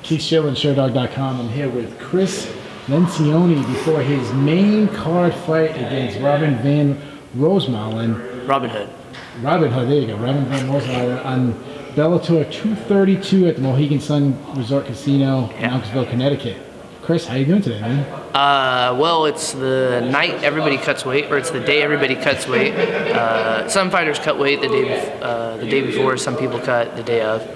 Keith Schilling, Sherdog.com. I'm here with Chris Lencioni before his main card fight against Robin Van Roosmalen. Robin Hood, there you go. Robin Van Roosmalen on Bellator 232 at the Mohegan Sun Resort Casino in Knoxville, Connecticut. Chris, how you doing today, man? Well, it's the night everybody cuts weight, or it's the day everybody cuts weight. Some fighters cut weight the day before. Some people cut the day of.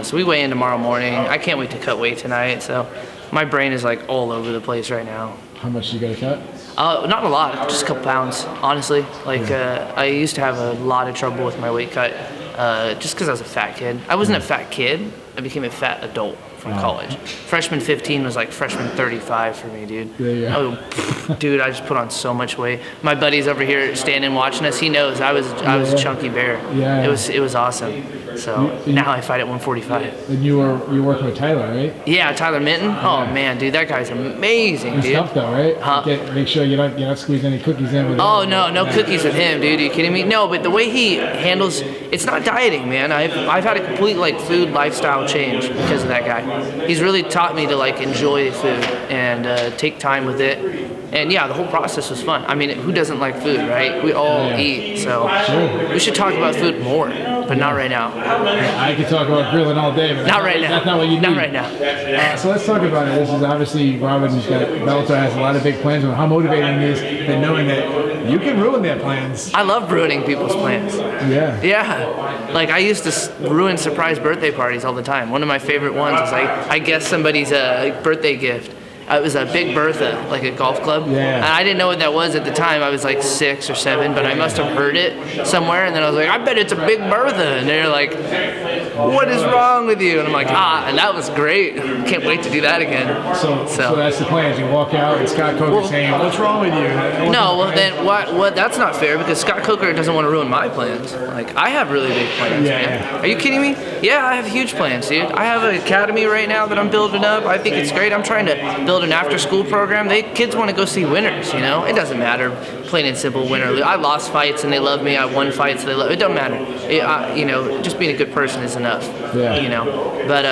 So we weigh in tomorrow morning. I can't wait to cut weight tonight. So my brain is like all over the place right now. How much you got to cut? Not a lot, just a couple pounds, honestly. I used to have a lot of trouble with my weight cut, just because I was a fat kid. I wasn't a fat kid. I became a fat adult from college. Freshman 15 was like freshman 35 for me, dude. Oh, dude, I just put on so much weight. My buddy's over here standing watching us. He knows I was a chunky bear. Yeah. It was awesome. So now I fight at 145. And you working with Tyler, right? Yeah, Tyler Minton. Oh man, dude, that guy's amazing, dude. It's tough though, right? Huh? Make sure you're not squeezing any cookies in with him. Oh no cookies with him, dude. Are you kidding me? No, but the way he handles, it's not dieting, man. I've had a complete food lifestyle change because of that guy. He's really taught me to enjoy food and take time with it. And yeah, the whole process was fun. I mean, who doesn't like food, right? We all eat, so we should talk about food more, but not right now. I could talk about grilling all day, but not right now. That's not what you need. Not right now. So let's talk about it. This is obviously Robin's got Bellator has a lot of big plans. How motivating it is than knowing that you can ruin their plans. I love ruining people's plans. Yeah. Yeah. I used to ruin surprise birthday parties all the time. One of my favorite ones was I guessed somebody's birthday gift. It was a Big Bertha, like a golf club. Yeah. And I didn't know what that was at the time. I was 6 or 7, but I must have heard it somewhere. And then I was like, I bet it's a Big Bertha. And they're like, what is wrong with you? And I'm like, and that was great. Can't wait to do that again. So that's the plan. You walk out and Scott Coker's saying, what's wrong with you? Then what? That's not fair because Scott Coker doesn't want to ruin my plans. I have really big plans, man. Are you kidding me? Yeah, I have huge plans, dude. I have an academy right now that I'm building up. I think it's great. I'm trying to build an after-school program. Kids want to go see winners, It doesn't matter, plain and simple, win or lose. I lost fights and they love me. I won fights, so they love. It don't matter. Just being a good person is enough. Yeah. But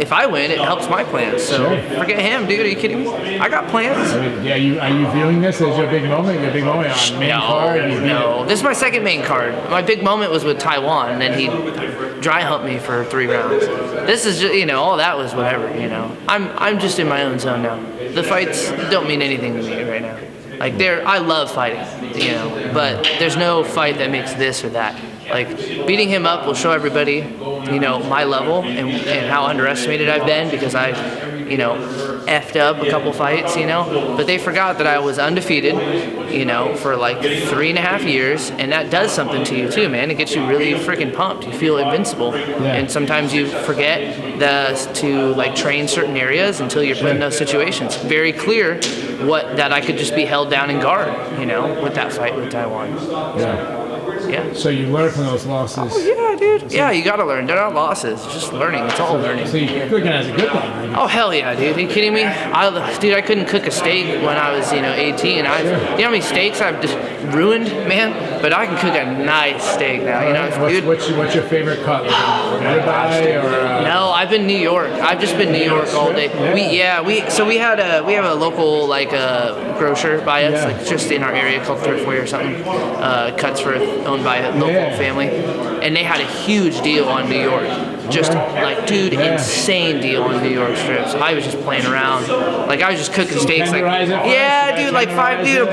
if I win, it helps my plans. So forget him, dude. Are you kidding me? I got plans. Are you viewing this as your big moment? Your big moment on main card? No. This is my second main card. My big moment was with Taiwan, and then he dry humped me for 3 rounds. This is just, all that was whatever, I'm just in my own zone now. The fights don't mean anything to me right now. I love fighting, but there's no fight that makes this or that. Beating him up will show everybody, my level and how underestimated I've been because I've, effed up a couple fights, But they forgot that I was undefeated, for 3.5 years, and that does something to you too, man. It gets you really freaking pumped. You feel invincible, and sometimes you forget to train certain areas until you're put in those situations. Very clear that I could just be held down and guard, with that fight with Taiwan. Yeah. So you learn from those losses. Oh, yeah, dude. Yeah, you gotta learn. They're not losses. It's just learning. It's all learning. So you're cooking as a good thing, right? Oh, hell yeah, dude. Are you kidding me? I couldn't cook a steak when I was, 18. You know how many steaks I've just ruined, man? But I can cook a nice steak now, What's your favorite cut? Ribeye or? No, I've been New York. I've just been New York all day. We have a local grocer by us, just in our area called Thriftway or something. Cuts for owned by a local family, and they had a huge deal on New York. Just insane deal on New York strips. I was just playing around. I was just cooking steaks. Yeah, dude, 5, dude.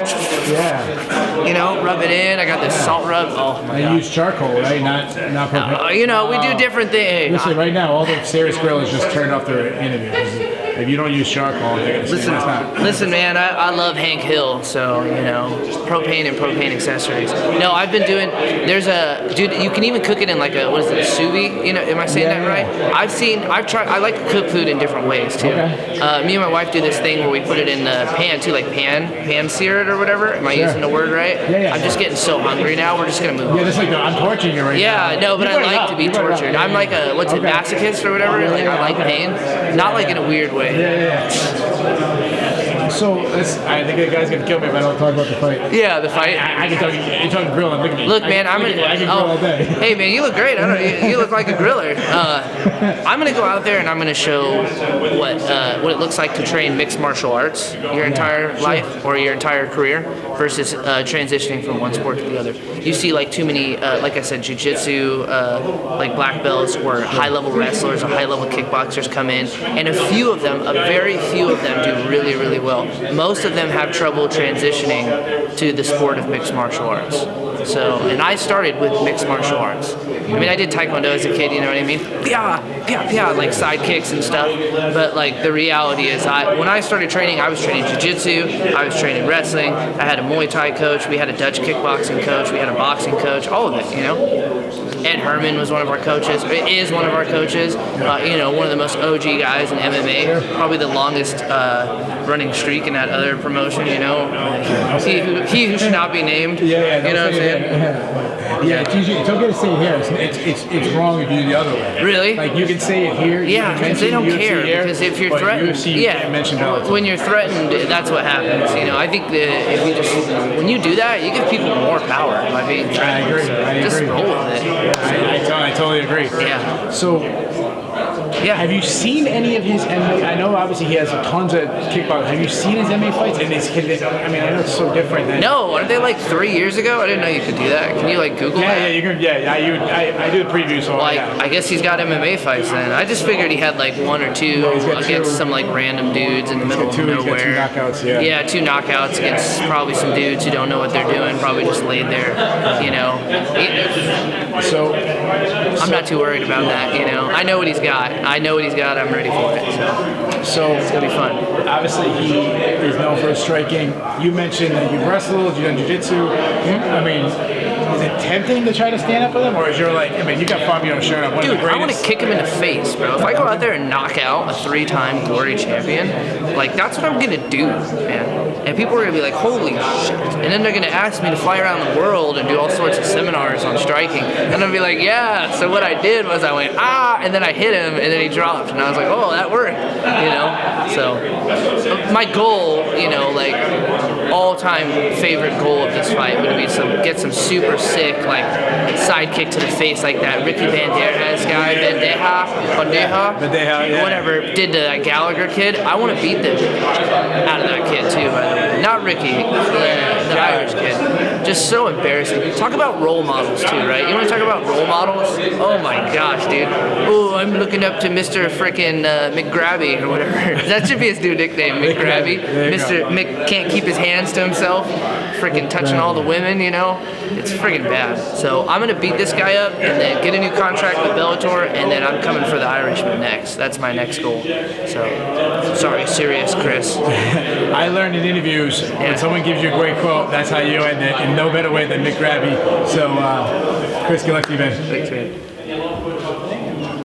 Yeah. Rub it in. I got this salt rub. Oh my god. You use charcoal, right? Not propane. We do different things. Listen, right now, all the serious grillers just turned off their interviews. If you don't use charcoal, they're gonna say listen, man. I love Hank Hill, so propane and propane accessories. No, I've been doing. There's a dude. You can even cook it in a sous vide. Am I saying that right? I've tried. I like to cook food in different ways too. Okay. Me and my wife do this thing where we put it in the pan too, pan sear it or whatever. Am I using the word right? Yeah. I'm just getting so hungry now. We're just gonna move on. Yeah, just I'm torturing you right now. Yeah, no, but I like to be tortured. I'm like a masochist or whatever. I like pain, not in a weird way. Yeah. So I think the guy's gonna kill me if I don't talk about the fight. Yeah, the fight. I can talk. You're talking grilling. Look at me. Look, man, I can grill all day. Hey, man, you look great. I don't. You look like a griller. I'm gonna go out there and I'm gonna show what it looks like to train mixed martial arts your entire life or your entire career versus transitioning from one sport to the other. You see like too many, like I said, jiu-jitsu, like black belts or high-level wrestlers or high-level kickboxers come in, and a very few of them do really, really well. Most of them have trouble transitioning to the sport of mixed martial arts. So, and I started with mixed martial arts. I mean, I did Taekwondo as a kid, you know what I mean? Pia, pia, pia, like side kicks and stuff. But like the reality is, when I started training, I was training jiu-jitsu, I was training wrestling, I had a Muay Thai coach, we had a Dutch kickboxing coach, we had a boxing coach, all of it, you know? Ed Herman was one of our coaches, is one of our coaches, you know, one of the most OG guys in MMA, probably the longest running streak in that other promotion, you know? He who should not be named, you know what I'm saying? Yeah, it's usually, it's okay to say it here. It's wrong if you do the other way. Really? Like you can say it here. Yeah, because they don't care. Because if you're threatened, when you're threatened, that's what happens. You know, I think that if you when you do that, you give people more power by being threatened. I agree. So just roll with it. I totally agree. Yeah. So. Yeah. Have you seen any of his MMA? I know obviously he has tons of kickboxing. Have you seen his MMA fights? And I mean, I know it's so different. No, aren't they like 3 years ago? I didn't know you could do that. Can you like Google that? Yeah, you can. Yeah, I do the preview. So like, I guess he's got MMA fights then. I just figured he had like one or two against some like random dudes in the middle of nowhere. He's got 2 knockouts. Yeah. Yeah, 2 knockouts against probably some dudes who don't know what they're doing. Probably just laid there. You know. So I'm not too worried about that. You know. I know what he's got. I'm ready for it. So it's gonna be fun. Obviously, he is known for his striking. You mentioned that you've wrestled, you've done jiu-jitsu. I mean, is it tempting to try to stand up with him, or is you're like, I mean, you got Fabio Sherdog, one of the greatest. I want to kick him in the face, bro. If I go out there and knock out a 3-time glory champion, like that's what I'm gonna do, man. And people are gonna be like, holy shit. And then they're gonna ask me to fly around the world and do all sorts of seminars on striking. And I'll be like, yeah. So what I did was I went, and then I hit him, and then he dropped. And I was like, oh, that worked, you know? So my goal, you know, like all-time favorite goal of this fight would be get some super sick, like side kick to the face like that Ricky Bandejas guy, Bandeja, whatever, did to that Gallagher kid. I want to beat the out of that kid too, by the way. Not Ricky, the Irish kid. Just so embarrassing. Talk about role models too, right? You want to talk about role models? Oh my gosh, dude. Oh, I'm looking up to Mr. Frickin' McGrabby or whatever. That should be his new nickname, McGrabby. Mr. Mick can't keep his hands to himself. Freaking touching all the women, you know? It's friggin' bad. So I'm gonna beat this guy up and then get a new contract with Bellator, and then I'm coming for the Irishman next. That's my next goal. So, sorry, serious, Chris. I learned in interviews, when someone gives you a great quote, that's how you end it, and no better way than Mick Grabby. So, Chris, good luck to you, man. Thanks, man.